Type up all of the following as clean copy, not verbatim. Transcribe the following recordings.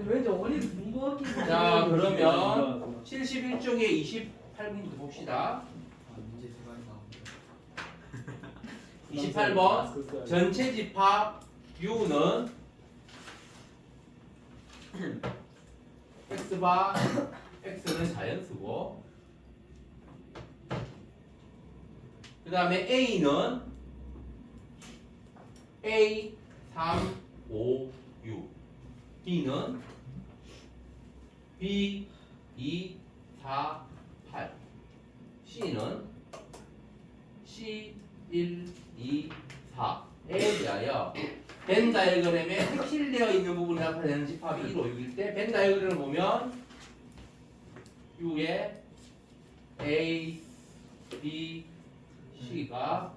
왠지 어린이 본거 같긴 해. 자, 그러면 71쪽에 28번부터 봅시다. 문제 세 가지 나오는데. 28번 전체 집합 U는 X바 X는 자연수고 그 다음에 A는 A, 3, 5, 6 B는 B, 2, 4, 8 C는 C, 1, 2, 4에 대하여 벤 다이어그램에 색칠되어 있는 부분이 나타내는 집합이 1, 5, 6일 때 벤 다이어그램을 보면 U에 A, B, C가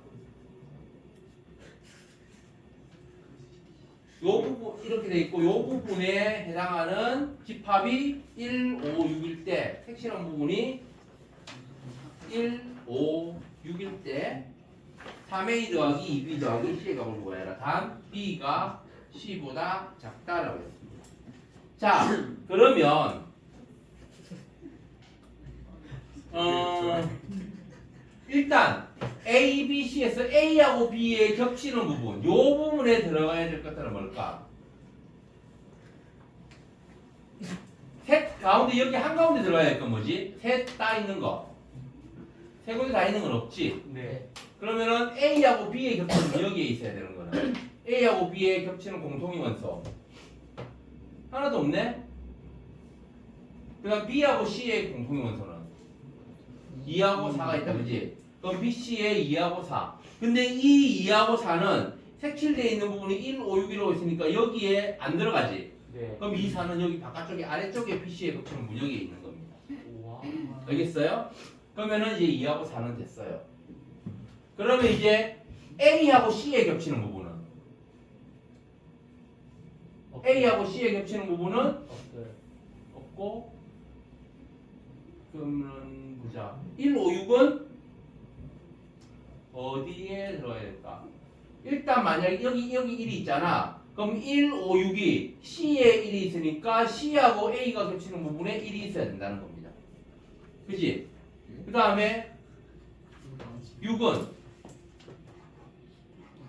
요 부분 이렇게 돼 있고 요 부분에 해당하는 집합이 1, 5, 6일 때 색칠한 부분이 1, 5, 6일 때 3A 더하기 2B 더하기 C의 값을 구해라. 단 B가 C보다 작다라고 했습니다. 자, 그러면 일단 A, B, C에서 A하고 B의 겹치는 부분, 요 부분에 들어가야 될 것들은 뭘까? 셋 가운데 여기 한가운데 들어가야 할 건 뭐지? 셋 다 있는 거. 세 군데 다 있는 건 없지? 네. 그러면은 A하고 B의 겹치는 여기에 있어야 되는 거는 A하고 B의 겹치는 공통의 원소 하나도 없네? 그 다음 B하고 C의 공통의 원소는 2하고 4가 있다 그지? 그럼 BC의 2하고 4 근데 이 2하고 4는 색칠되어 있는 부분이 1, 5, 6이라고 있으니까 여기에 안 들어가지? 네. 그럼 이 4는 여기 바깥쪽에 아래쪽에 BC의 겹치는 문역에 있는 겁니다. 와. 알겠어요? 그러면은 이제 2하고 4는 됐어요. 그러면 이제 A하고 C에 겹치는 부분은 A하고 C에 겹치는 부분은 없어요. 없고 그러면 보자 1, 5, 6은 어디에 들어가야 될까? 일단 만약에 여기 1이 있잖아 그럼 1, 5, 6이 C에 1이 있으니까 C하고 A가 겹치는 부분에 1이 있어야 된다는 겁니다. 그치? 그 다음에 6은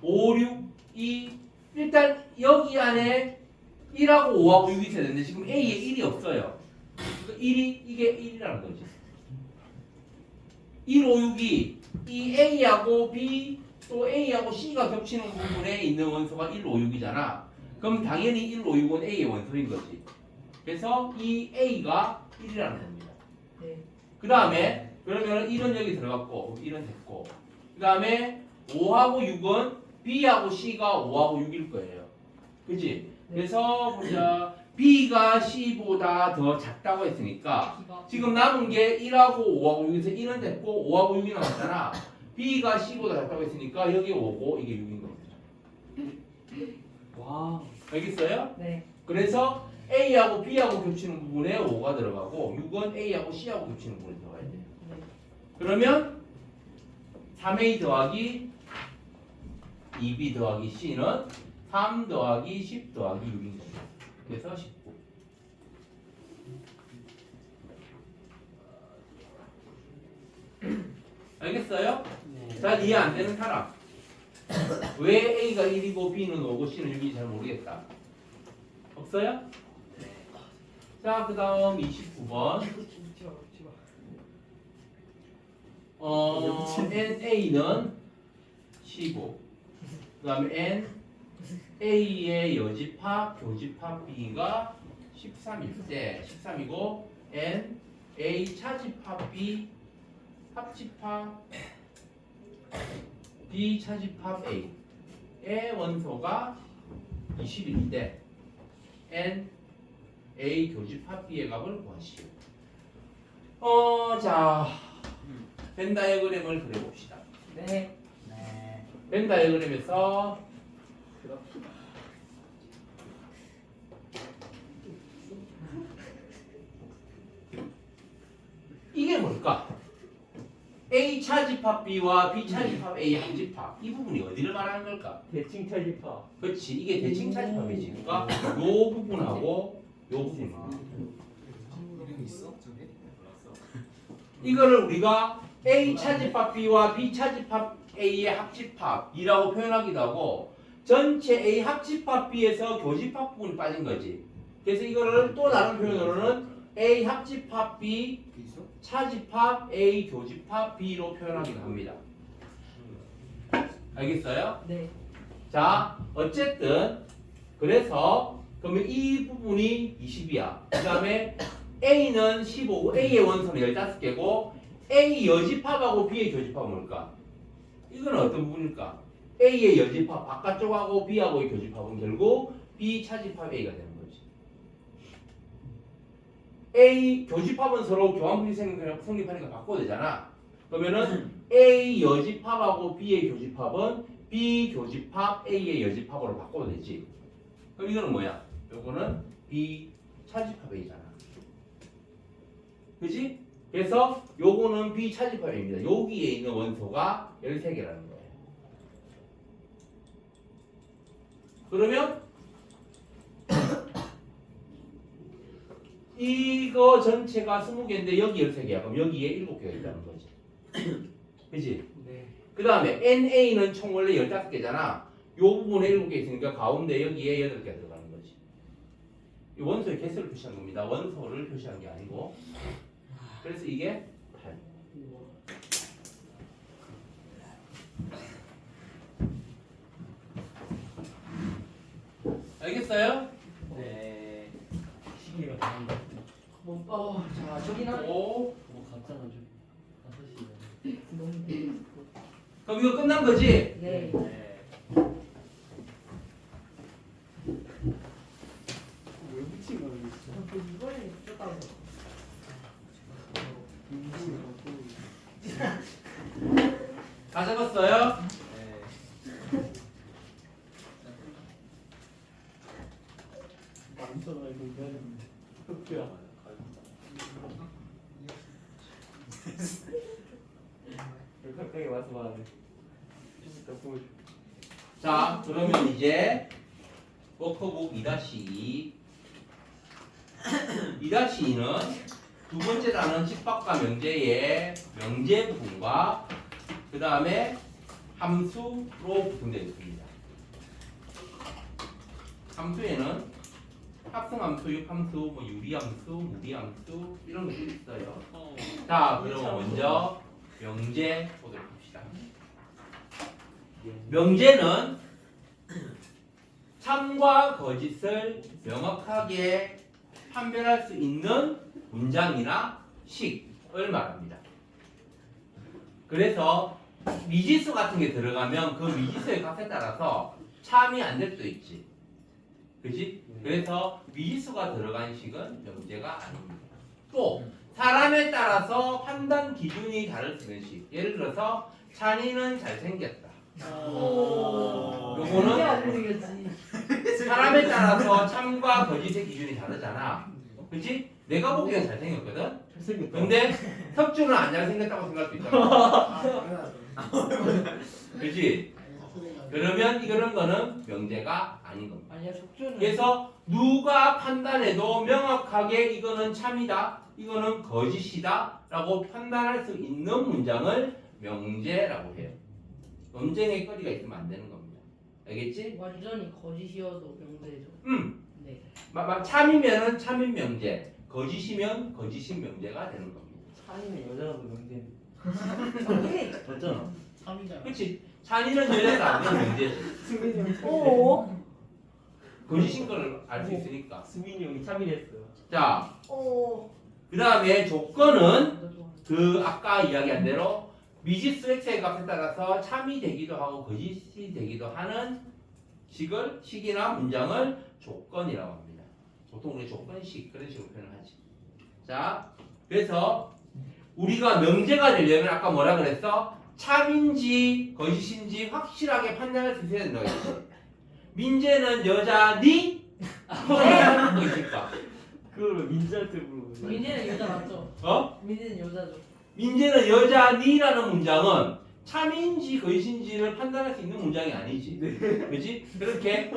5, 6, 2 일단 여기 안에 1하고 5하고 6이 있어야 되는데 지금 A에 1이 없어요. 그러니까 1이 이게 1이라는 거지. 1, 5, 6이 이 A하고 B 또 A하고 C가 겹치는 부분에 있는 원소가 1, 5, 6이잖아. 그럼 당연히 1, 5, 6은 A의 원소인 거지. 그래서 이 A가 1이라는 겁니다. 네. 그 다음에 그러면 1은 여기 들어갔고 1은 됐고 그 다음에 5하고 6은 B하고 C가 5하고 6일 거예요. 그치? 그래서 보자 B가 C보다 더 작다고 했으니까 지금 남은 게 1하고 5하고 6에서 1은 됐고 5하고 6이 남았잖아. B가 C보다 작다고 했으니까 여기 5고 이게 6인 겁니다. 와. 알겠어요? 네. 그래서 A하고 B하고 겹치는 부분에 5가 들어가고 6은 A하고 C하고 겹치는 부분에 들어가야 돼요. 네. 그러면 3A 더하기 2B 더하기 C는 3 더하기 10 더하기 6인 겁니다. 그래서 19. 알겠어요? 네. 잘 이해 안 되는 사람. 왜 A가 1이고 B는 5고 C는 6인지 잘 모르겠다. 없어요? 자, 그 다음 29번. NA는 15. 그 다음에 N A의 여집합, 교집합 B가 13일 때 13이고 N A 차집합 B 합집합 B 차집합 A의 원소가 20일 때 N A 교집합 B의 값을 구하시오. 자, 벤 다이어그램을 그려봅시다. 네. 벤 다이어그램에서 이게 뭘까? A 차집합 B와 B 차집합 A 합집합 이 부분이 어디를 말하는 걸까? 대칭 차집합. 그렇지 이게 대칭 차집합이지. 그러니까 요 부분하고 요 부분. 이름 있어? 저게? 이거를 우리가 A 차집합 B와 B 차집합 A의 합집합이라고 표현하기도 하고 전체 A 합집합 B에서 교집합 부분이 빠진 거지. 그래서 이거를 또 다른 표현으로는 A 합집합 B 있어? 차집합 A 교집합 B로 표현하기도 합니다. 알겠어요? 네. 자, 어쨌든 그래서 그러면 이 부분이 20이야. 그 다음에 A는 15고 A의 원소는 15개고 A 여집합하고 B의 교집합은 뭘까? 이건 어떤 부분일까? A의 여집합 바깥쪽하고 B하고의 교집합은 결국 B 차집합 A가 되는 거지. A 교집합은 서로 교환분이 성립하니까 바꿔야 되잖아. 그러면은 A 여집합하고 B의 교집합은 B 교집합 A의 여집합으로 바꿔도 되지. 그럼 이거는 뭐야? 요거는 B 차집합 A잖아. 그지? 그래서 요거는 B 차집합 A입니다. 여기에 있는 원소가 13개라는 거예요. 그러면 이거 전체가 20개인데 여기 13개야. 그럼 여기에 7개가 있다는 거지. 그지? 네. 그 다음에 NA는 총 원래 15개잖아. 요 부분에 7개 있으니까 가운데 여기에 8개가 들어가는 거지. 이 원소의 개수를 표시한 겁니다. 원소를 표시한 게 아니고. 그래서 이게 8. 알겠어요? 네. 시계가 다른다. 자, 저기나. 5. 뭐 갔잖아 좀. 5시에. 너무 그럼 이거 끝난 거지? 네. 네. 왜 붙인 거야 이거? 이번에 쫓아가. 다 잡았어요? 네. 남자가 이거 해야 되는데. 흑표야. 가까이 와서 말하네. 좀 이따 보여줘. 자, 그러면 이제 워크북 2-2 2-2는 두 번째 단원 집합과 명제의 명제 부분과 그 다음에 함수로 구성되어 있습니다. 함수에는 합성함수, 육함수, 뭐 유리함수, 무리함수 이런 것들이 있어요. 자, 그럼 먼저 명제 보도록 합시다. 명제는 참과 거짓을 명확하게 판별할 수 있는 문장이나 식을 말합니다. 그래서 미지수 같은 게 들어가면 그 미지수의 값에 따라서 참이 안 될 수도 있지. 그지? 그래서 미지수가 들어간 식은 명제가 아닙니다. 또 사람에 따라서 판단 기준이 다를 수 있는 식. 예를 들어서 찬이는 잘생겼다. 요거는 이게 안 되겠지. 사람에 따라서 참과 거짓의 기준이 다르잖아. 그치? 내가 보기엔 잘생겼거든? 잘생겼다. 근데 석주는 안 잘생겼다고 생각할 수 있잖아. 그치? 그러면 이런 거는 명제가 아닌 겁니다. 아니야, 속주는. 그래서 누가 판단해도 명확하게 이거는 참이다, 이거는 거짓이다 라고 판단할 수 있는 문장을 명제라고 해요. 논쟁의 거리가 있으면 안 되는 겁니다. 알겠지? 완전히 거짓이어도 명제죠. 네. 참이면은 참인 명제, 거짓이면 거짓인 명제가 되는 겁니다. 찬이는 여자라도 명제. 오케이. 맞잖아. 그치? 찬이는 여자도 안 되는 명제지. 승민이 형이 오. 거짓인 걸 알 수 있으니까. 승민이 형이 참이랬어요. 자, 오. 그 다음에 조건은 그 아까 이야기한 대로 미지수 x의 값에 따라서 참이 되기도 하고 거짓이 되기도 하는 식이나 문장을 조건이라고 합니다. 보통 우리 조건식 그런 식으로 표현하지. 자, 그래서 우리가 명제가 되려면 아까 뭐라 그랬어? 참인지 거짓인지 확실하게 판단할 수 있어야 된다고 했지. 민재는 여자니? 하는 거 있을까? 그걸 민지한테 물어보는 민재는 여자 맞죠? 어? 민재는 여자죠. 민재는 여자니라는 문장은 참인지 거짓인지를 판단할 수 있는 문장이 아니지. 그렇지? 그렇게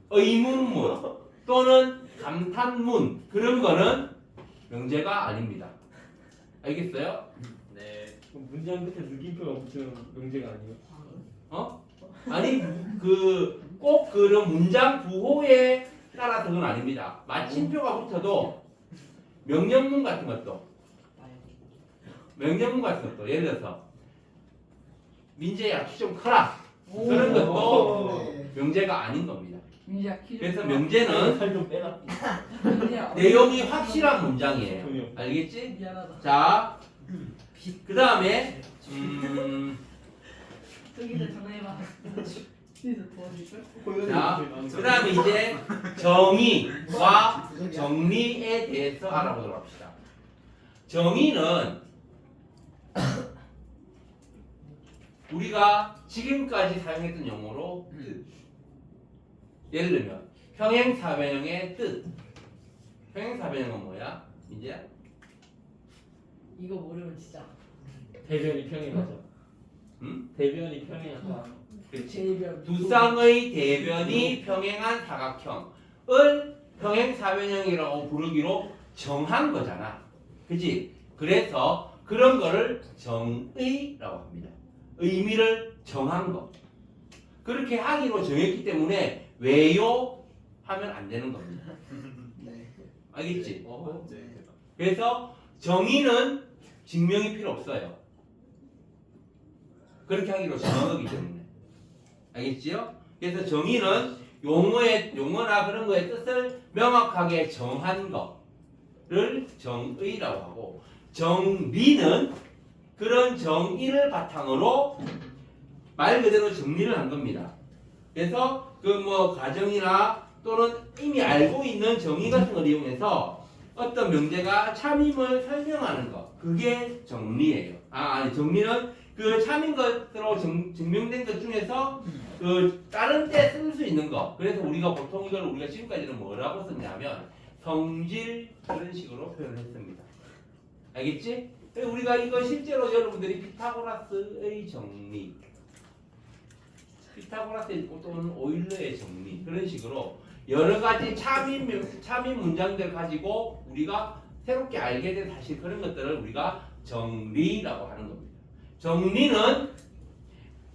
의문문 또는 감탄문 그런 거는 명제가 아닙니다. 알겠어요? 네. 문장 끝에 느낌표가 붙으면 명제가 아니에요? 어? 아니 꼭 그런 문장 부호에 따라서 그건 아닙니다. 마침표가 붙어도 명령문 같은 것도 예를 들어서 민재야 키 좀 커라 그런 것도 명제가 아닌 겁니다. 민지야 키 좀. 그래서 명제는 살좀 빼라. 민지야, 내용이 확실한 문장이에요. 전혀. 알겠지? 미안하다. 자, 그 다음에 저기를 전화해봐. 뒤에서 도와줄걸? 자, 그 다음에 이제 정의와 정리에 대해서 알아보도록 합시다. 정의는 우리가 지금까지 사용했던 용어로 예를 들면 평행사변형의 뜻. 평행사변형은 뭐야? 이제 이거 모르면 진짜. 대변이 평행하죠. 응? 대변이 평행하죠. 그렇지. 제이변. 두 쌍의 대변이 평행한 사각형을 평행사변형이라고 부르기로 정한 거잖아. 그치? 그래서 그런 거를 정의라고 합니다. 의미를 정한 거. 그렇게 하기로 정했기 때문에 왜요? 하면 안 되는 겁니다. 알겠지? 그래서 정의는 증명이 필요 없어요. 그렇게 하기로 정한 거기 때문에. 알겠지요? 그래서 정의는 용어나 그런 거의 뜻을 명확하게 정한 거를 정의라고 하고, 정리는 그런 정의를 바탕으로 말 그대로 정리를 한 겁니다. 그래서 그 뭐 가정이나 또는 이미 알고 있는 정의 같은 걸 이용해서 어떤 명제가 참임을 설명하는 것, 그게 정리예요. 아니 정리는 그 참인 것으로 증명된 것 중에서 그 다른 때 쓸 수 있는 거. 그래서 우리가 보통 이걸 우리가 지금까지는 뭐라고 썼냐면 성질 그런 식으로 표현을 했습니다. 알겠지? 우리가 이거 실제로 여러분들이 피타고라스의 정리, 피타고라스의 또는 오일러의 정리 그런 식으로 여러 가지 참인 문장들 가지고 우리가 새롭게 알게 된 사실 그런 것들을 우리가 정리라고 하는 겁니다. 정리는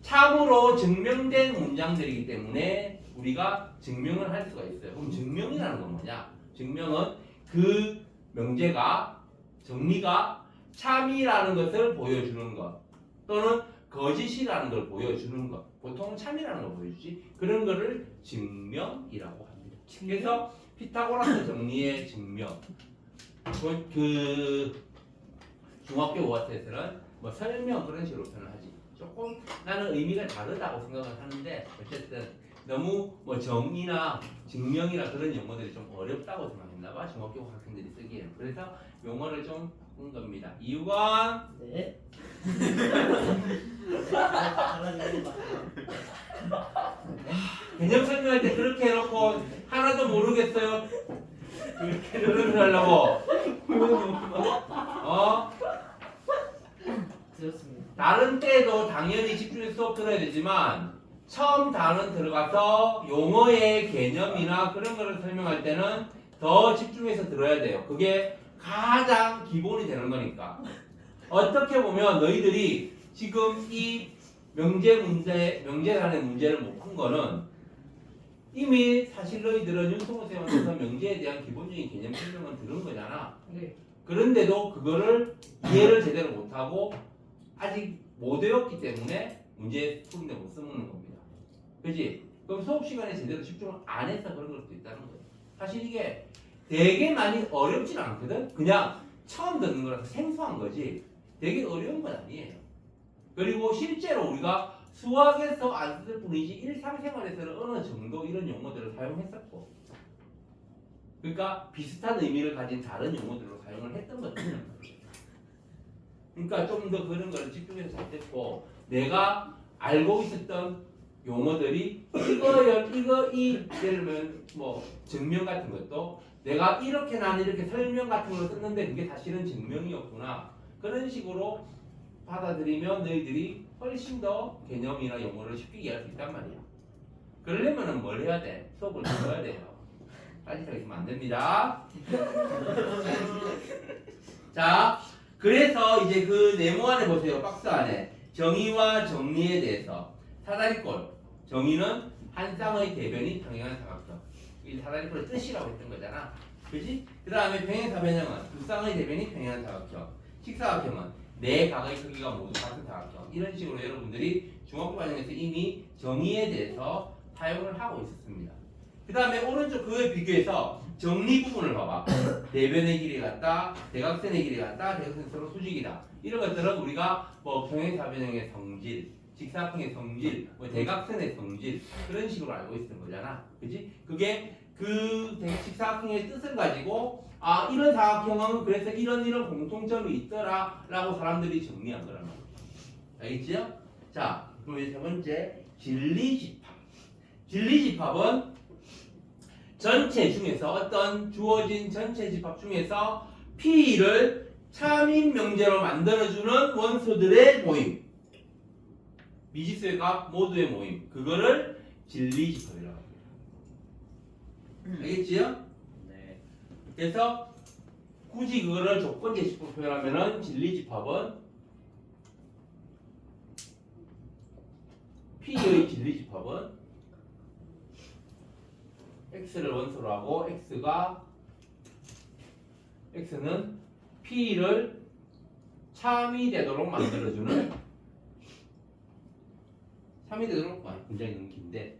참으로 증명된 문장들이기 때문에 우리가 증명을 할 수가 있어요. 그럼 증명이라는 건 뭐냐? 증명은 그 명제가 정리가 참이라는 것을 보여주는 것 또는 거짓이라는 걸 보여주는 것. 보통 참이라는 걸 보여주지. 그런 거를 증명이라고 합니다. 그래서 피타고라스 정리의 증명. 그 중학교 오화트에서는 뭐 설명 그런 식으로 표현을 하지. 조금 나는 의미가 다르다고 생각을 하는데 어쨌든 너무 뭐 정의나 증명이나 그런 용어들이 좀 어렵다고 생각했나봐 중학교 학생들이 쓰기에는. 그래서 용어를 좀 바꾼 겁니다. 이유건 네. 잘하는 거 개념 설명할 때 그렇게 해놓고 하나도 모르겠어요. 그렇게 노력을 하려고. 들었습니다. 다른 때도 당연히 집중해서 수업 들어야 되지만 처음 단원 들어가서 용어의 개념이나 그런 거를 설명할 때는 더 집중해서 들어야 돼요. 그게 가장 기본이 되는 거니까. 어떻게 보면 너희들이 지금 이 명제란의 문제를 못 푼 거는 이미 사실 너희들은 윤성호 쌤한테서 명제에 대한 기본적인 개념 설명은 들은 거잖아. 네. 그런데도 그거를 이해를 제대로 못하고 아직 못 외웠기 때문에 문제 푸는데 못 쓰는 겁니다. 그지? 그럼 수업 시간에 제대로 집중을 안 해서 그런 걸 수도 있다는 거예요. 사실 이게 되게 많이 어렵진 않거든? 그냥 처음 듣는 거라서 생소한 거지 되게 어려운 건 아니에요. 그리고 실제로 우리가 수학에서 안 쓸 뿐이지 일상생활에서는 어느 정도 이런 용어들을 사용했었고 그러니까 비슷한 의미를 가진 다른 용어들로 사용을 했던 거죠. 그러니까 좀 더 그런 거를 집중해서 잘 됐고 내가 알고 있었던 용어들이 예를 들면 뭐 증명 같은 것도 내가 이렇게 난 이렇게 설명 같은 걸 썼는데 그게 사실은 증명이었구나 그런 식으로 받아들이면 너희들이 훨씬 더 개념이나 용어를 쉽게 이해할 수 있단 말이야. 그러려면은 뭘 해야 돼? 수업을 들어야 돼요. 딴짓하게 있으면 안 됩니다. 자, 그래서 이제 그 네모 안에 보세요. 박스 안에 정의와 정리에 대해서 사다리꼴. 정의는 한 쌍의 대변이 평행한 사각형. 이 사다리꼴의 뜻이라고 했던 거잖아. 그지? 그 다음에 평행사변형은 두 쌍의 대변이 평행한 사각형. 식사각형은 네 각의 크기가 모두 같은 사각형. 이런 식으로 여러분들이 중학교 과정에서 이미 정의에 대해서 사용을 하고 있었습니다. 그 다음에 오른쪽 그거에 비교해서 정리 부분을 봐봐. 대변의 길이 같다, 대각선의 길이 같다, 대각선 서로 수직이다. 이런 것들은 우리가 뭐 평행사변형의 성질, 직사각형의 성질, 뭐 대각선의 성질 그런 식으로 알고 있는 거잖아. 그지? 그게 그 직사각형의 뜻을 가지고 아 이런 사각형은 그래서 이런 공통점이 있더라라고 사람들이 정리한 거란 말이야. 알겠지요? 자, 그럼 이제 세 번째 진리집합. 진리집합은 전체 중에서 어떤 주어진 전체 집합 중에서 P를 참인 명제로 만들어주는 원소들의 모임. 미지수의 값 모두의 모임. 그거를 진리집합이라고 합니다. 알겠지요? 네. 그래서 굳이 그거를 조건 제시로 표현하면은 진리집합은 P의 진리집합은 X를 원소로 하고 X는 P를 참이 되도록 만들어주는 참이 되도록 굉장히 너무 긴데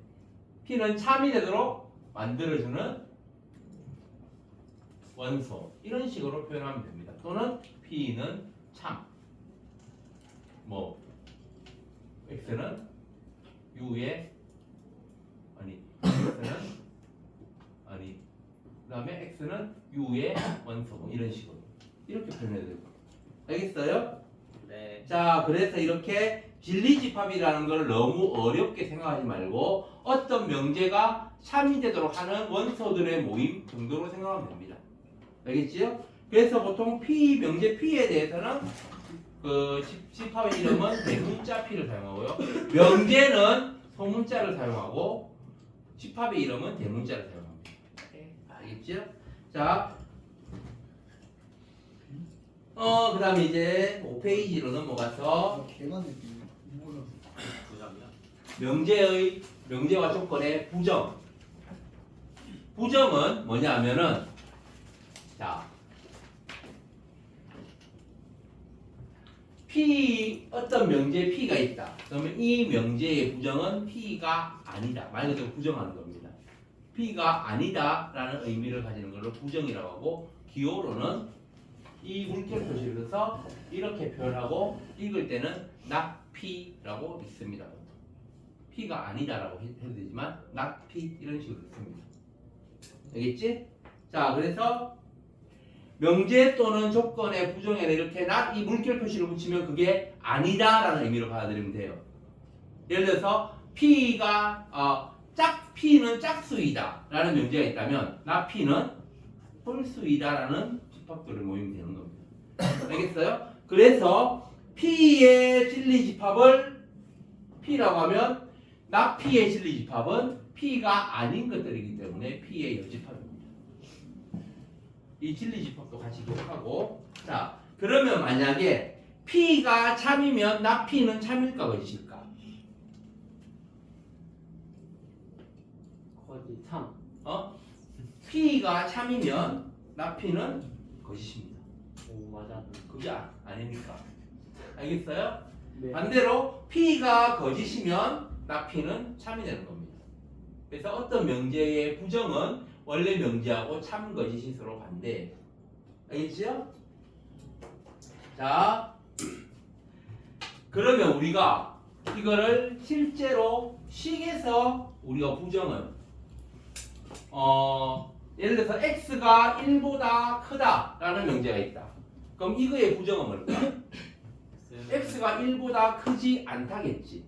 P는 참이 되도록 만들어주는 원소 이런 식으로 표현하면 됩니다. 또는 P는 참 뭐 X는 U의 그 다음에 X는 U의 원소 뭐 이런 식으로 이렇게 표현해야 되고 알겠어요? 네. 자 그래서 이렇게 진리집합이라는 걸 너무 어렵게 생각하지 말고 어떤 명제가 참이 되도록 하는 원소들의 모임 정도로 생각하면 됩니다. 알겠지요? 그래서 보통 P 명제 P에 대해서는 그 집합의 이름은 대문자 P를 사용하고요. 명제는 소문자를 사용하고 집합의 이름은 대문자를 사용합니다. 알겠죠? 자, 그 다음에 이제 5페이지로 넘어가서 명제와 조건의 부정. 부정은 뭐냐 하면은 자 P 어떤 명제에 P가 있다. 그러면 이 명제의 부정은 P가 아니다. 말 그대로 부정하는 겁니다. P가 아니다라는 의미를 가지는 걸로 부정이라고 하고 기호로는 이 물결 표시를 써서 이렇게 표현하고 읽을 때는 not P라고 읽습니다. P가 아니다라고 해도 되지만 not P 이런 식으로 읽습니다. 알겠지? 자 그래서 명제 또는 조건의 부정에는 이렇게 not 이 물결 표시를 붙이면 그게 아니다라는 의미로 받아들이면 돼요. 예를 들어서 P가 P는 짝수이다 라는 명제가 있다면 not P는 홀수이다 라는 집합들을 모이면 되는 겁니다. 알겠어요? 그래서 P의 진리집합을 P라고 하면 not P의 진리집합은 P가 아닌 것들이기 때문에 P의 여집합입니다. 이 진리집합도 같이 기억하고 자 그러면 만약에 P가 참이면 not P는 참일까 거짓일까? 참. P가 참이면 not P는 거짓입니다. 오 맞아. 그게 아닙니까? 알겠어요? 네. 반대로 P가 거짓이면 not P는 참이 되는 겁니다. 그래서 어떤 명제의 부정은 원래 명제하고 참 거짓이 서로 반대. 알겠지요? 자, 그러면 우리가 이거를 실제로 식에서 우리가 부정을 예를 들어서 x가 1보다 크다라는 명제가 있다. 그럼 이거의 부정은 뭘까? x가 1보다 크지 않다겠지.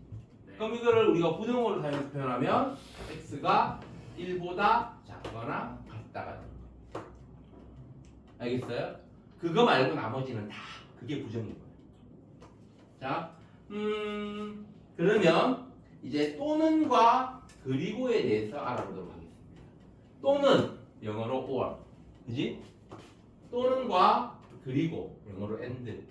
그럼 이거를 우리가 부정어로 사용해서 표현하면 x가 1보다 작거나 같다가 됩니다. 알겠어요? 그거 말고 나머지는 다 그게 부정인 거예요. 자, 그러면 이제 또는과 그리고에 대해서 알아보도록 하겠습니다. 또는 영어로 or. 그지? 또는과 그리고 영어로 and.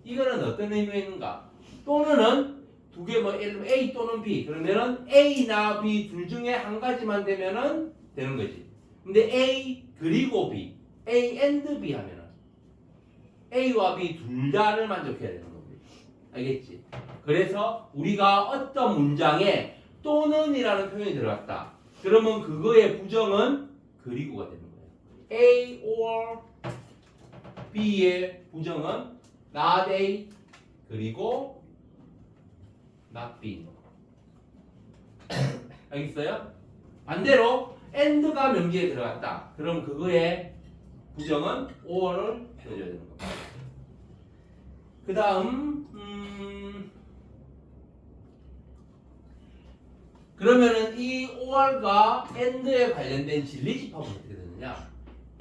이거는 어떤 의미가 있는가? 또는은 두 개 뭐 예를 들면 A 또는 B 그러면은 A나 B 둘 중에 한 가지만 되면은 되는 거지. 근데 A 그리고 B, A and B 하면은 A와 B 둘 다를 만족해야 되는 겁니다. 알겠지? 그래서 우리가 어떤 문장에 또는이라는 표현이 들어갔다. 그러면 그거의 부정은 그리고가 되는 거예요. A or B의 부정은 not A 그리고 not B. 알겠어요? 반대로 and가 명제에 들어갔다. 그럼 그거의 부정은 or를 넣어줘야 되는 겁니다. 그 다음 그러면은 이 or과 and에 관련된 진리집합은 어떻게 되느냐?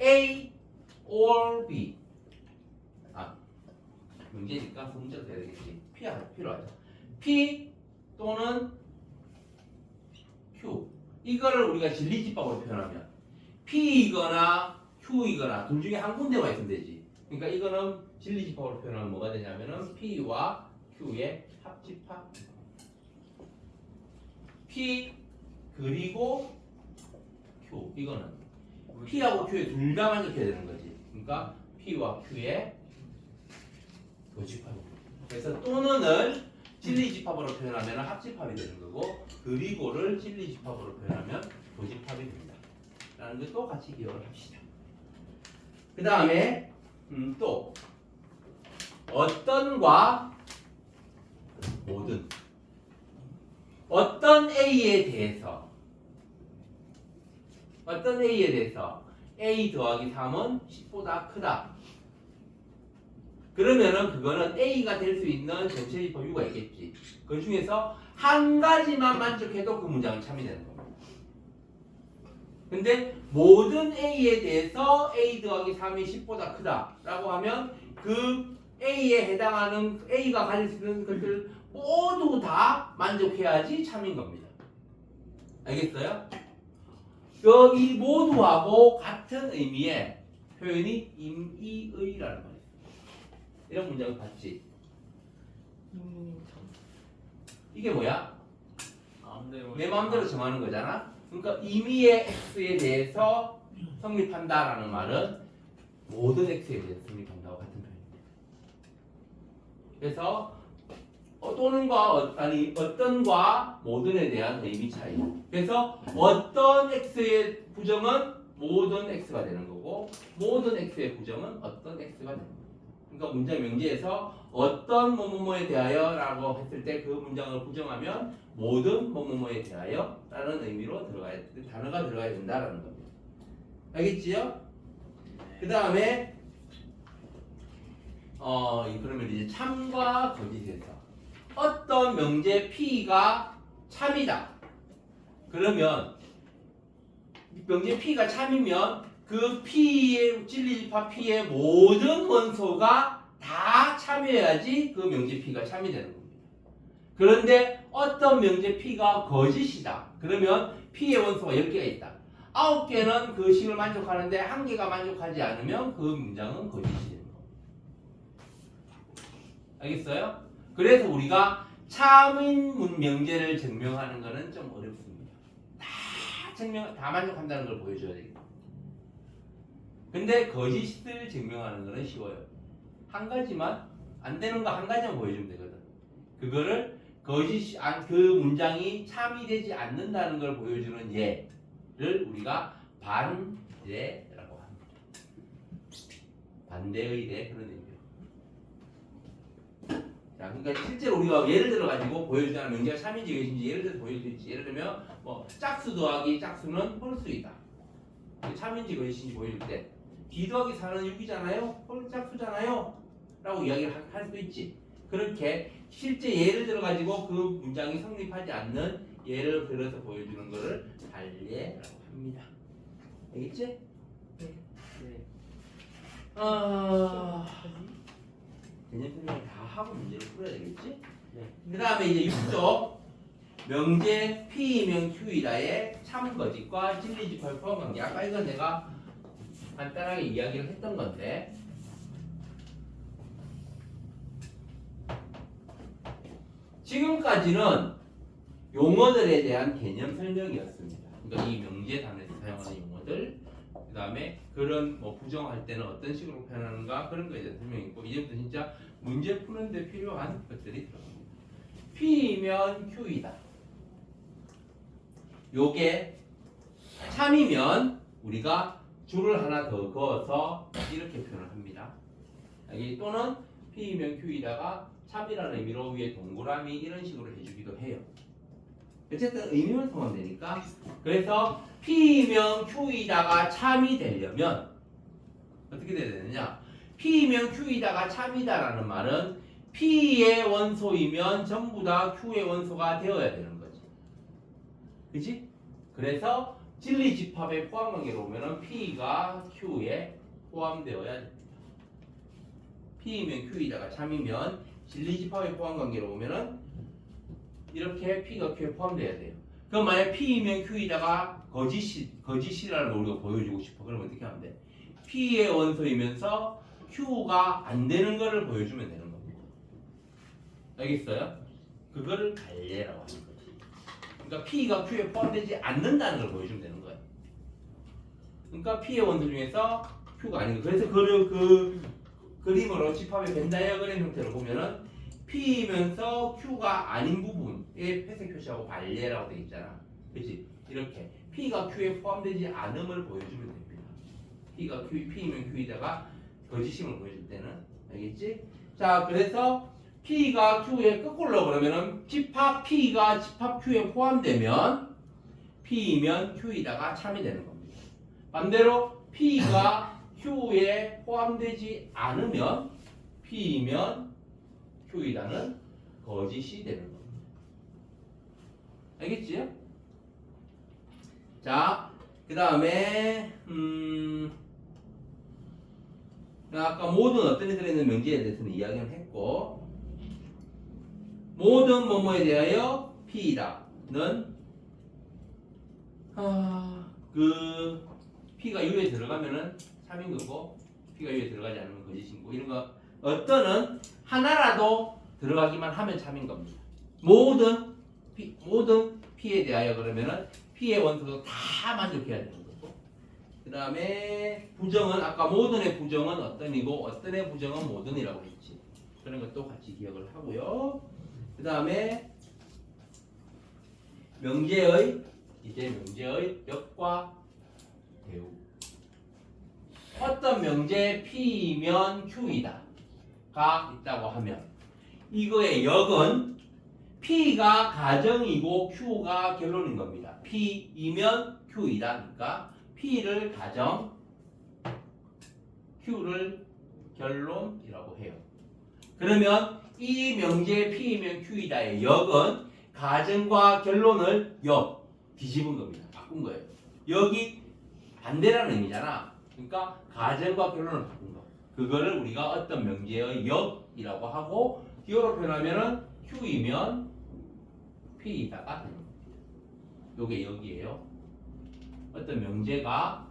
A or B. 문제니까 문제가 돼야 되겠지. 필요하죠. P 또는 Q. 이거를 우리가 진리집합으로 표현하면 P이거나 Q이거나 둘 중에 한 군데만 있으면 되지. 그러니까 이거는 진리집합으로 표현하면 뭐가 되냐면은 P와 Q의 합집합. P 그리고 Q. 이거는 P하고 Q의 둘 다 만족해야 되는 거지. 그러니까 P와 Q의 도집합입니다. 그래서 또는을 진리집합으로 표현하면 합집합이 되는 거고 그리고를 진리집합으로 표현하면 도집합이 됩니다. 라는 것도 같이 기억을 합시다. 그 다음에 또 어떤과 모든 어떤 A에 대해서 A 더하기 3은 10보다 크다. 그러면은 그거는 A가 될 수 있는 전체 집합 U가 있겠지. 그 중에서 한 가지만 만족해도 그 문장은 참이 되는 겁니다. 근데 모든 A에 대해서 A 더하기 3이 10보다 크다 라고 하면 그 A에 해당하는 A가 가질 수 있는 것들 모두 다 만족해야지 참인 겁니다. 알겠어요? 여기 모두하고 같은 의미의 표현이 임의의라는 거예요. 이런 문장을 봤지? 이게 뭐야? 내 마음대로 정하는 거잖아? 그러니까 임의의 X에 대해서 성립한다라는 말은 모든 X에 대해서 성립한다고 같은 표현입니다. 그래서 어떤과 모든에 대한 의미 차이. 그래서 어떤 X의 부정은 모든 X가 되는 거고 모든 X의 부정은 어떤 X가 되는 거고. 그러니까 문장 명제에서 어떤 뭐뭐뭐에 대하여라고 했을 때 그 문장을 부정하면 모든 뭐뭐뭐에 대하여라는 의미로 단어가 들어가야 된다라는 겁니다. 알겠지요? 그 다음에 그러면 이제 참과 거짓에서 어떤 명제 P가 참이다. 그러면 명제 P가 참이면 그 P의 진리집합 P의 모든 원소가 다 참여해야지 그 명제 P가 참이 되는 겁니다. 그런데 어떤 명제 P가 거짓이다. 그러면 P의 원소가 10개가 있다. 9개는 그 식을 만족하는데 1개가 만족하지 않으면 그 문장은 거짓이 되는 겁니다. 알겠어요? 그래서 우리가 참인 명제를 증명하는 것은 좀 어렵습니다. 다 만족한다는 걸 보여줘야 되겠다. 근데 거짓을 증명하는 것은 쉬워요. 한 가지만 안 되는 거 한 가지만 보여주면 되거든. 그거를 그 문장이 참이 되지 않는다는 걸 보여주는 예를 우리가 반대라고 합니다. 반대의대 그런 의미예요. 자, 그러니까 실제로 우리가 예를 들어 가지고 보여주자는 명제가 참인지 거짓인지 예를 들어 보여줄 수 있지. 예를 들면 뭐 짝수 더하기 짝수는 홀수이다. 참인지 거짓인지 보여줄 때 B 더하기 4는 6이잖아요. 홀짝수잖아요. 라고 이야기를 할 수도 있지. 그렇게 실제 예를 들어 가지고 그 문장이 성립하지 않는 예를 들어서 보여주는 것을 반례라고 합니다. 알겠지? 네. 개념 설명을 다 하고 문제를 풀어야 되겠지? 네. 그 다음에 이제 6쪽 명제 P이면 Q이다의 참거짓과 진리집합의 포함관계. 아까 이건 내가 간단하게 이야기를 했던 건데 지금까지는 용어들에 대한 개념 설명이었습니다. 그러니까 이 명제 단에서 사용하는 용어들, 그 다음에 그런 뭐 부정할 때는 어떤 식으로 표현하는가 그런 거에 대한 설명이 있고 이제부터 진짜 문제 푸는데 필요한 것들이 들어갑니다. P이면 Q이다. 요게 참이면 우리가 줄을 하나 더 그어서 이렇게 표현을 합니다. 여기 또는 P이면 Q이다가 참이라는 의미로 위에 동그라미 이런 식으로 해주기도 해요. 어쨌든 의미만 통하면 되니까. 그래서 P이면 Q이다가 참이 되려면 어떻게 돼야 되느냐? P이면 Q이다가 참이다라는 말은 P의 원소이면 전부 다 Q의 원소가 되어야 되는 거지. 그치? 그래서 진리집합의 포함관계로 보면은 P가 Q에 포함되어야 됩니다. P이면 Q이다가 참이면 진리집합의 포함관계로 보면은 이렇게 P가 Q에 포함돼야 돼요. 그럼 만약 P이면 Q이다가 거짓이라는 걸 우리가 보여주고 싶어. 그럼 어떻게 하면 돼? P의 원소이면서 Q가 안 되는 거를 보여주면 되는 겁니다. 알겠어요? 그거를 갈래라고 하는 거지. 그러니까 P가 Q에 포함되지 않는다는 걸 보여주면 되는 거예요. 그러니까 P의 원소 중에서 Q가 아닌 거. 그래서 그 그림으로 집합의 벤 다이어그램 형태로 보면은 P이면서 Q가 아닌 부분에 회색 표시하고 발레라고 되어 있잖아. 그렇지? 이렇게 P가 Q에 포함되지 않음을 보여주면 됩니다. P이면 Q이다가 거짓임을 보여줄 때는 알겠지? 자, 그래서 P가 Q에 거꾸로 그러면은 집합 P가 집합 Q에 포함되면 P이면 Q이다가 참이 되는 겁니다. 반대로 P가 Q에 포함되지 않으면 P이면 Q이다는 거짓이 되는 겁니다. 알겠지? 자, 그 다음에 아까 모든 어떤 게 들어있는 명제에 대해서는 이야기를 했고 모든 뭐뭐에 대하여 P이다는 그 P가 U에 들어가면은 참인 거고 P가 U에 들어가지 않으면 거짓인 거고 이런 거 어떤은 하나라도 들어가기만 하면 참인 겁니다. 모든 P에 대하여 그러면은 P의 원소도 다 만족해야 되는 거고 그 다음에 부정은 아까 모든의 부정은 어떤이고 어떤의 부정은 모든이라고 했지. 그런 것도 같이 기억을 하고요. 그 다음에 명제의 역과 대우. 어떤 명제 P이면 Q이다가 있다고 하면 이거의 역은 P가 가정이고 Q가 결론인 겁니다. P이면 Q이다니까 P를 가정, Q를 결론이라고 해요. 그러면 이 명제 P이면 Q이다의 역은 가정과 결론을 뒤집은 겁니다. 바꾼 거예요. 역이 반대라는 의미잖아. 그러니까 가정과 결론을 바꾼 거. 그거를 우리가 어떤 명제의 역이라고 하고 기호로 표현하면은 Q이면 P이다가 되는 겁니다. 요게 역이에요. 어떤 명제가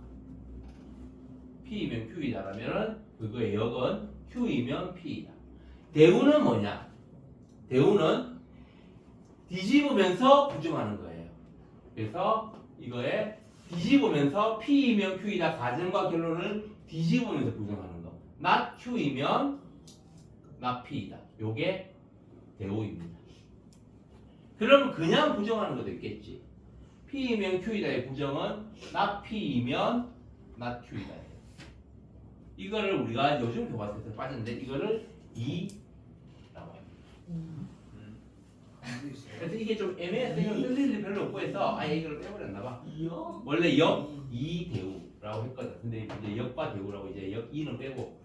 P이면 Q이다라면은 그거의 역은 Q이면 P이다. 대우는 뭐냐? 대우는 뒤집으면서 부정하는 거예요. 그래서 이거에 뒤집으면서 P이면 Q이다 가정과 결론을 뒤집으면서 부정하는 거. not Q이면 not P이다. 요게 대우입니다. 그럼 그냥 부정하는 것도 있겠지. P이면 Q이다의 부정은 not P이면 not Q이다. 이거를 우리가 요즘 교과서에서 빠졌는데 이거를 2라고 합니다. 그래서 이게 좀 애매해서 쓸 일이 별로 없고 해서 아예 이걸 빼버렸나 봐. 원래 역 2 대우라고 했거든. 근데 이제 역과 대우라고 이제 역 2는 빼고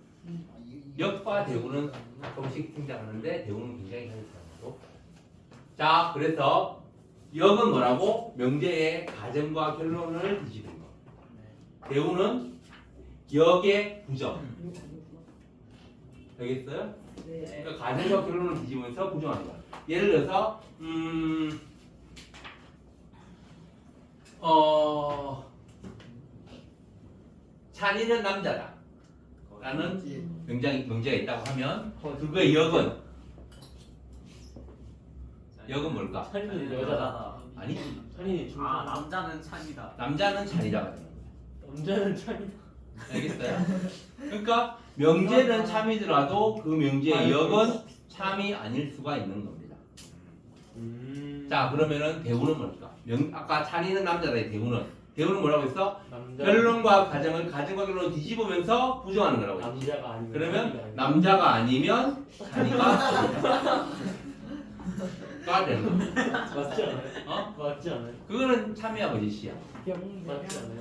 역과 대우는 조금씩 등장하는데 대우는 굉장히 많이 등장하고. 자, 그래서 역은 뭐라고? 명제의 가정과 결론을 뒤집은 거. 대우는 역의 부정. 되겠어요? 네. 그러니까 가정과 결론을 뒤집으면서 부정하는 거야. 예를 들어서 찬이는 남자다 라는 명제가 있다고 하면 그거의 역은 뭘까? 찬이는 여자다. 아니 찬이는 중간. 아 남자는 찬이다. 남자는 찬이다가 되는 거야. 남자는 찬이다. 알겠어요? 그러니까 명제는 참이더라도 그 명제의 역은 참이 아닐 수가 있는 겁니다. 자 그러면은 대우는 뭘까? 아까 찬이는 남자다의 대우는 뭐라고 했어? 남자. 결론과 가정을 가정과 결론을 뒤집으면서 부정하는 거라고 했지. 남자가 아니면. 그러면 남자가 아니면 찬이가 가 되는 겁니다. 맞지 않아요? 어? 맞지 않아요? 그거는 참이야 거짓이야. 맞지 않아요?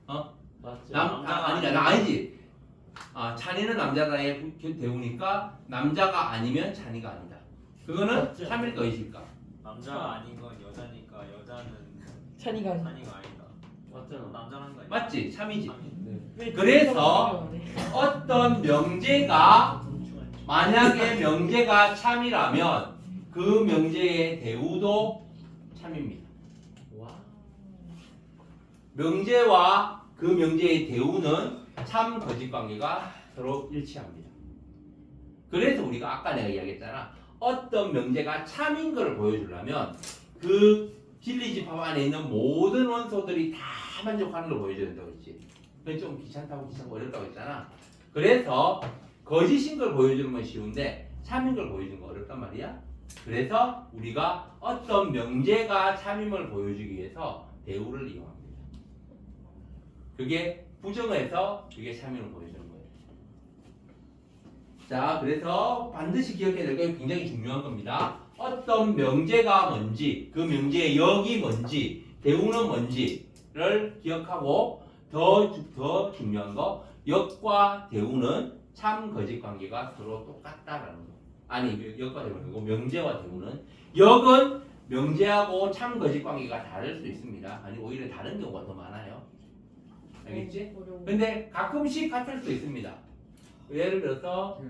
어? 맞지. 아니지. 찬이는 남자다의 대우니까 남자가 아니면 찬이가 아니다. 그거는 맞지. 참일 거짓일까? 남자가 아닌 건 여자니까 여자는 찬이가 아니야. 찬이가 아니다. 맞잖아. 남자란 거 아니야? 맞지? 참이지. 네. 그래서 어떤 명제가 만약에 명제가 참이라면 그 명제의 대우도 참입니다. 와. 명제와 그 명제의 대우는 참 거짓 관계가 서로 일치합니다. 그래서 우리가 아까 내가 이야기했잖아. 어떤 명제가 참인 것을 보여주려면 그 진리집합 안에 있는 모든 원소들이 다 만족하는 걸 보여줘야 된다고 했지. 그건 좀 귀찮고 어렵다고 했잖아. 그래서 거짓인 걸 보여주는 건 쉬운데 참인 걸 보여주는 건 어렵단 말이야. 그래서 우리가 어떤 명제가 참임을 보여주기 위해서 대우를 이용합니다. 그게 부정해서 그게 참임을 보여주는 거예요. 자, 그래서 반드시 기억해야 될 게 굉장히 중요한 겁니다. 어떤 명제가 뭔지, 그 명제의 역이 뭔지, 대우는 뭔지를 기억하고 더 중요한 거, 역과 대우는 참 거짓 관계가 서로 똑같다라는 거. 아니, 역과 대우는 아니고 명제와 대우는 역은 명제하고 참 거짓 관계가 다를 수 있습니다. 아니 오히려 다른 경우가 더 많아요. 알겠지? 근데 가끔씩 같을 수 있습니다. 예를 들어서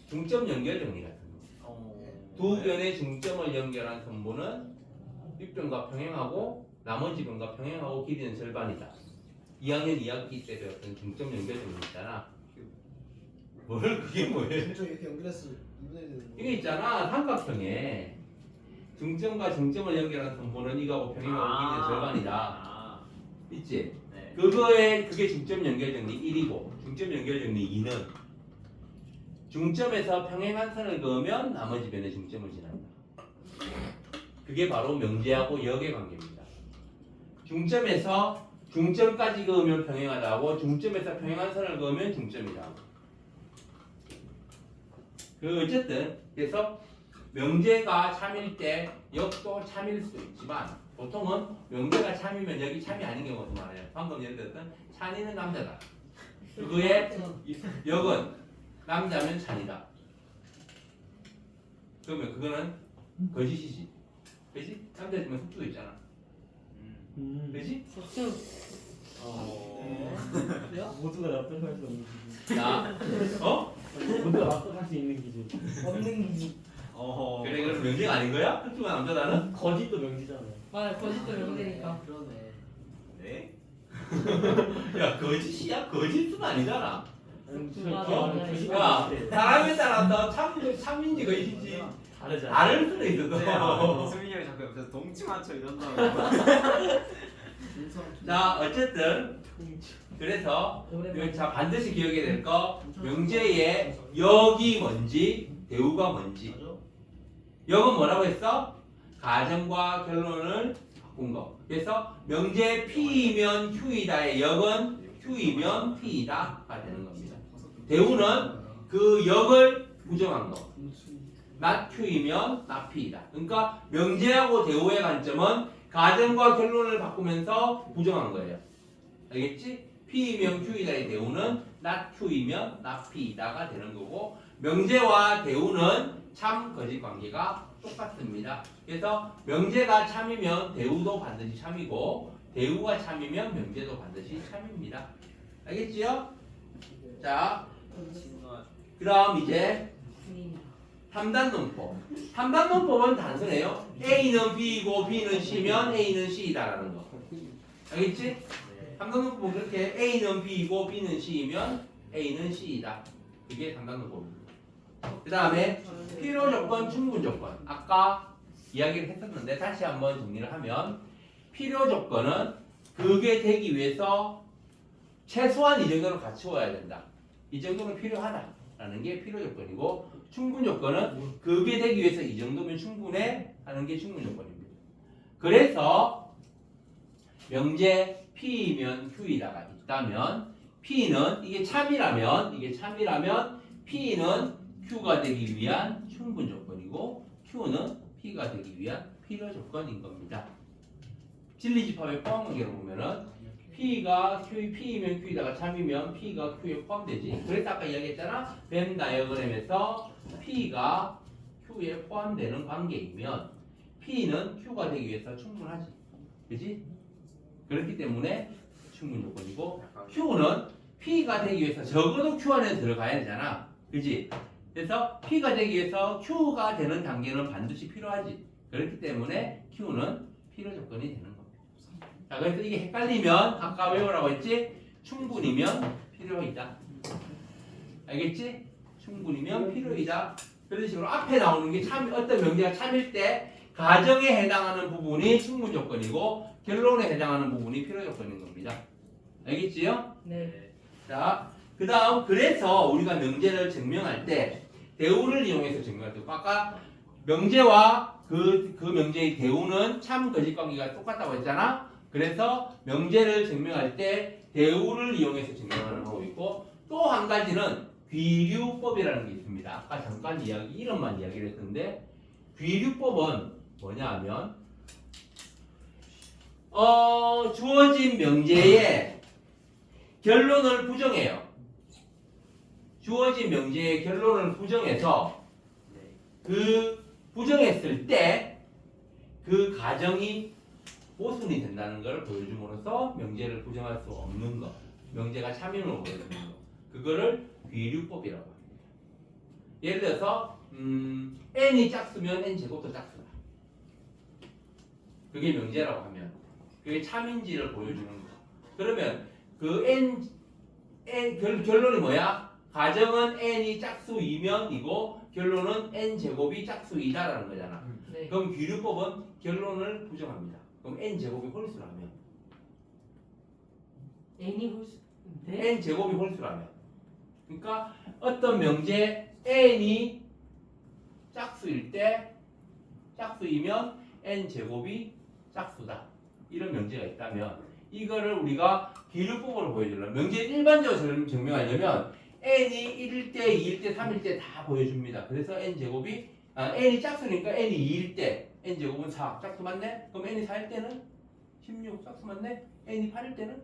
중점 연결 정리 같은 거. 두 변의 중점을 연결한 선보는 윗변과 평행하고 나머지 변과 평행하고 길이는 절반이다. 2학년 2학기 때 배웠던 중점 연결 정리 있잖아. 뭘 그게 뭐예요? 좀 이렇게 연결해서 이분해야 되는 거. 이게 있잖아 삼각형에 중점과 중점을 연결한 선보는 이거하고 평행하고 길이는 절반이다. 있지? 네. 그게 중점 연결 정리 1이고 중점 연결 정리 2는 중점에서 평행한 선을 그으면 나머지 변의 중점을 지난다. 그게 바로 명제하고 역의 관계입니다. 중점에서 중점까지 그으면 평행하다고 중점에서 평행한 선을 그으면 중점이다. 어쨌든 그래서 명제가 참일 때 역도 참일 수도 있지만 보통은 명제가 참이면 역이 참이 아닌 경우가 더 많아요. 방금 예를 들었던 찬이는 남자다. 그거의 역은 남자면 찬이다. 그러면 그거는 거짓이지. 그지? 남자지만 속주도 있잖아. 그지? 석수. 모두가 납득할 수 없는 기준. 자, 모두가 납득할 수 있는 기준. 없는 기준. 그래 그럼 명제가 아닌 거야? 속주가 남자다는? 거짓도 명지잖아요. 맞아, 거짓도 명제니까. 그러네. 네? 야 거짓이야? 거짓은 아니잖아. 거짓 야 사람에 따라서 참인지 거짓인지 다르잖아. 다를 수도 있어서. 수민이 형이 자꾸 옆에서 동치 맞춰 이런다고. 자 어쨌든 그래서 자 반드시 기억해야 될 거 명제의 역이 뭔지 대우가 뭔지. 역은 뭐라고 했어? 가정과 결론을 바꾼 거. 그래서 명제 P이면 Q이다의 역은 Q이면 P이다가 되는 겁니다. 대우는 그 역을 부정한 거. not Q이면 not P이다. 그러니까 명제하고 대우의 관점은 가정과 결론을 바꾸면서 부정한 거예요. 알겠지? P이면 Q이다의 대우는 not Q이면 not P이다가 되는 거고 명제와 대우는 참 거짓 관계가 똑같습니다. 그래서 명제가 참이면 대우도 반드시 참이고 대우가 참이면 명제도 반드시 참입니다. 알겠지요? 자, 그 다음 이제 3단 논법. 3단 논법은 단순해요. A는 B이고 B는 C면 A는 C이다라는 거. 알겠지? 네. 3단원법은 그렇게 A는 B이고 B는 C이면 A는 C이다. 그게 3단원법입니다. 그 다음에 필요 조건, 충분 조건. 아까 이야기를 했었는데 다시 한번 정리를 하면 필요 조건은 그게 되기 위해서 최소한 이 정도는 갖추어야 된다. 이 정도는 필요하다라는 게 필요 조건이고 충분 조건은 그게 되기 위해서 이 정도면 충분해 하는 게 충분 조건입니다. 그래서 명제 P이면 Q이다가 있다면 P는 이게 참이라면 P는 Q가 되기 위한 충분 조건이고 Q는 P가 되기 위한 필요 조건인 겁니다. 진리집합의 포함관계로 보면은 P가 P이면 Q이다가 참이면 P가 Q에 포함되지. 그래서 아까 이야기했잖아. 벤 다이어그램에서 P가 Q에 포함되는 관계이면 P는 Q가 되기 위해서 충분하지. 그지? 그렇기 때문에 충분 조건이고 Q는 P가 되기 위해서 적어도 Q 안에 들어가야 되잖아. 그지? 그래서 P가 되기 위해서 Q가 되는 단계는 반드시 필요하지. 그렇기 때문에 Q는 필요 조건이 되는 겁니다. 자, 그래서 이게 헷갈리면 아까 외우라고 했지? 충분이면 필요이다. 알겠지? 충분이면 필요이다. 그런 식으로 앞에 나오는 게 참, 어떤 명제가 참일 때 가정에 해당하는 부분이 충분 조건이고 결론에 해당하는 부분이 필요 조건인 겁니다. 알겠지요? 네. 자, 그 다음 그래서 우리가 명제를 증명할 때 대우를 이용해서 증명할 때 아까 명제와 그 명제의 대우는 참 거짓 관계가 똑같다고 했잖아. 그래서 명제를 증명할 때 대우를 이용해서 증명하는 방법이 있고 또 한 가지는 귀류법이라는 게 있습니다. 아까 잠깐 이름만 이야기를 했는데 귀류법은 뭐냐 하면 주어진 명제의 결론을 부정해요. 주어진 명제의 결론을 부정해서 그 부정했을 때 그 가정이 모순이 된다는 걸 보여줌으로써 명제를 부정할 수 없는 것, 명제가 참임을 보여주는 것, 그거를 귀류법이라고 합니다. 예를 들어서 n이 짝수면 n 제곱도 짝수다. 그게 명제라고 하면 그게 참인지를 보여주는 거. 그러면 그 결론이 뭐야? 가정은 n이 짝수이면 이고 결론은 n 제곱이 짝수이다라는 거잖아. 네. 그럼 귀류법은 결론을 부정합니다. 그럼 n 제곱이 홀수라면 N이 홀수. 네. n 제곱이 홀수라면 그러니까 어떤 명제 n이 짝수일 때 짝수이면 n 제곱이 짝수다. 이런 명제가 있다면 이거를 우리가 귀류법으로 보여주려면 명제 일반적으로 증명하려면 n이 1일 때, 2일 때, 3일 때 다 보여줍니다. 그래서 n 제곱이 n이 짝수니까 n이 2일 때 n 제곱은 4 짝수 맞네? 그럼 n이 4일 때는 16 짝수 맞네? n이 8일 때는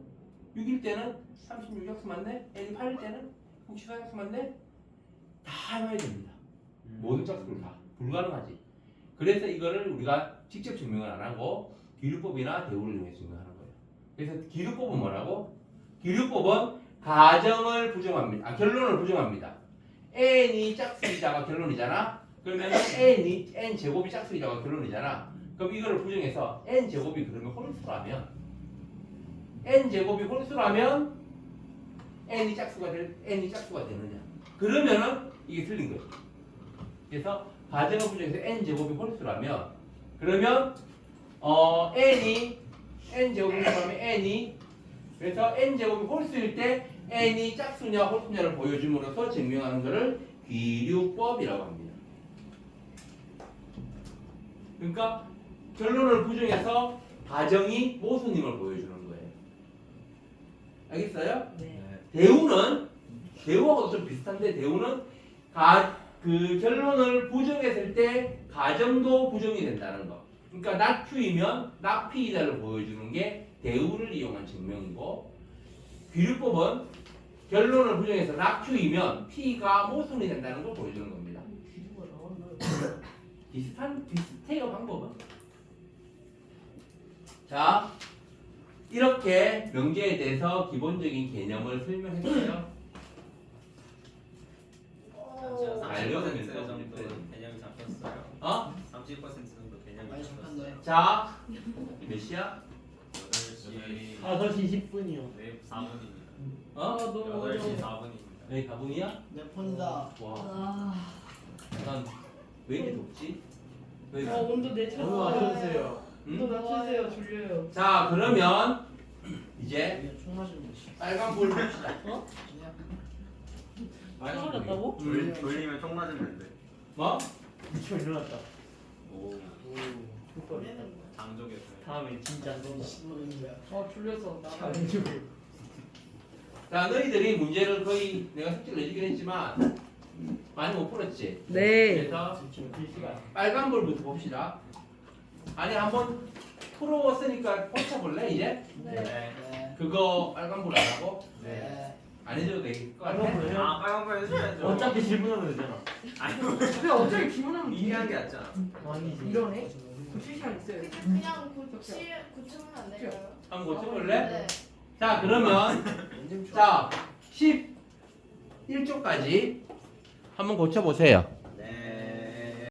6일 때는 36 짝수 맞네? n이 8일 때는 64 짝수 맞네? 다 해봐야 됩니다. 모든 짝수를 다 불가능하지. 그래서 이거를 우리가 직접 증명을 안 하고 귀류법이나 대우를 이용해 증명하는 거예요. 그래서 귀류법은 뭐라고? 귀류법은 가정을 부정합니다. 결론을 부정합니다. n이 짝수이다가 결론이잖아. 그러면 n 제곱이 짝수이다가 결론이잖아. 그럼 이거를 부정해서 n 제곱이 그러면 홀수라면 n 제곱이 홀수라면 n이 짝수가 되느냐? 그러면은 이게 틀린 거예요. 그래서 가정을 부정해서 n 제곱이 홀수라면 그러면 n 제곱이 그러면 n이 그래서 n 제곱이 홀수일 때 n이 짝수냐 홀수냐를 보여줌으로써 증명하는 것을 귀류법이라고 합니다. 그러니까 결론을 부정해서 가정이 모순임을 보여주는 거예요. 알겠어요? 네. 대우하고도 좀 비슷한데 대우는 그 결론을 부정했을 때 가정도 부정이 된다는 거. 그러니까 not Q이면 not P이다를 보여주는 게 대우를 이용한 증명이고 귀류법은 결론을 부정해서 not Q이면 P가 모순이 된다는 걸 보여주는 겁니다. 비슷해요 방법은. 자, 이렇게 명제에 대해서 기본적인 개념을 설명했어요. 알려면 30% 정도 개념이 잡혔어요. 30% 정도 개념이 많이 잡혔어요. 잡혔네. 자, 몇 시야? 8시 5시 10분이요. 네, 4분입니다. 어? 너무 8시 어려워. 4분입니다. 네, 가분이야? 내 폰이다. 와, 난 왜 이렇게 덥지? 왜? 온도 내 오늘 와주세요. 온도 낮추세요. 졸려요. 자, 그러면 이제 그냥 총 마시는 거지. 빨간 불 봅시다. 어? 그냥 떨어졌다고? 졸리면 총 맞으면 안 돼. 뭐? 미쳐 일어났다. 오, 장족에서. 다음에 진짜 안 된다. 신호는 거야. 졸려서 나. 자, 너희들이 문제를 거의 내가 숙제를 내주긴 했지만 많이 못 풀었지? 네. 그래서 실시간. 빨간 불부터 봅시다. 아니, 한번 풀어봤으니까 펼쳐볼래, 이제? 네. 네. 그거 빨간 불 안 하고? 네. 안 해줘도 될 것 같아? 빨간 불 해요? 아, 빨간 거 해줘야죠. 어차피 질문하면 되잖아. 근데 어차피 기분하면 이해한 게 낫잖아. 아니지. 이러네. 실시간 있어요. 그냥 고치면 안 될까요? 한번 고쳐볼래? 네. 자, 그러면 자 11쪽까지 한번 고쳐보세요.